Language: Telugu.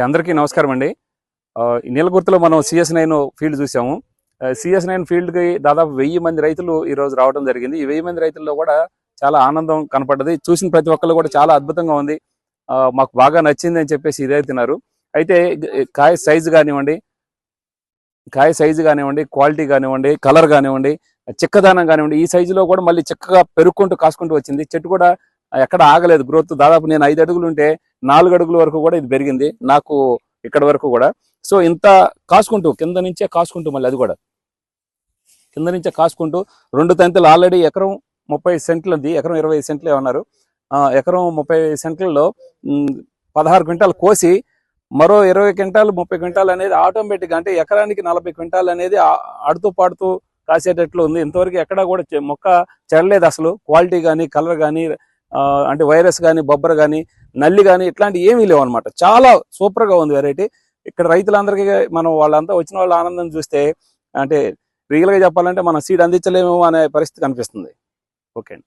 అందరికీ నమస్కారం అండి. నీలగుర్తిలో మనం CS9 ఫీల్డ్ చూసాము. CS9 ఫీల్డ్కి దాదాపు 1000 మంది రైతులు ఈరోజు రావడం జరిగింది. ఈ 1000 మంది రైతుల్లో కూడా చాలా ఆనందం కనపడ్డది. చూసిన ప్రతి ఒక్కళ్ళు కూడా చాలా అద్భుతంగా ఉంది, మాకు బాగా నచ్చింది అని చెప్పేసి ఇదే తిన్నారు. అయితే కాయ సైజు కానివ్వండి, క్వాలిటీ కానివ్వండి, కలర్ కానివ్వండి, చిక్కదానం కానివ్వండి, ఈ సైజులో కూడా మళ్ళీ చిక్కగా పెరుక్కుంటూ కాసుకుంటూ వచ్చింది. చెట్టు కూడా ఎక్కడ ఆగలేదు గ్రోత్. దాదాపు నేను 5 అడుగులు ఉంటే 4 అడుగుల వరకు కూడా ఇది పెరిగింది నాకు ఇక్కడ వరకు కూడా. సో ఇంత కాసుకుంటూ కింద నుంచే కాసుకుంటూ మళ్ళీ అది కూడా కింద నుంచే కాసుకుంటూ 2 తంతులు ఆల్రెడీ ఎకరం 30 సెంట్లది, ఎకరం 25 సెంట్లు ఏమన్నారు, ఎకరం 30 సెంట్లలో 16 క్వింటాలు కోసి మరో 20 క్వింటాలు 30 క్వింటాలు అనేది ఆటోమేటిక్గా, అంటే ఎకరానికి 40 క్వింటాలు అనేది ఆడుతూ పాడుతూ కాసేటట్లు ఉంది. ఇంతవరకు ఎక్కడా కూడా మొక్క చెడలేదు అసలు. క్వాలిటీ కానీ, కలర్ కానీ, అంటే వైరస్ కానీ, బొబ్బర కానీ, నల్లి కానీ ఇట్లాంటి ఏమీ లేవు అనమాట. చాలా సూపర్గా ఉంది వెరైటీ. ఇక్కడ రైతులందరికీ మనం వాళ్ళంతా వచ్చిన వాళ్ళ ఆనందం చూస్తే, అంటే రియల్గా చెప్పాలంటే మనం సీడ్ అందించలేమో అనే పరిస్థితి కనిపిస్తుంది. ఓకే అండి.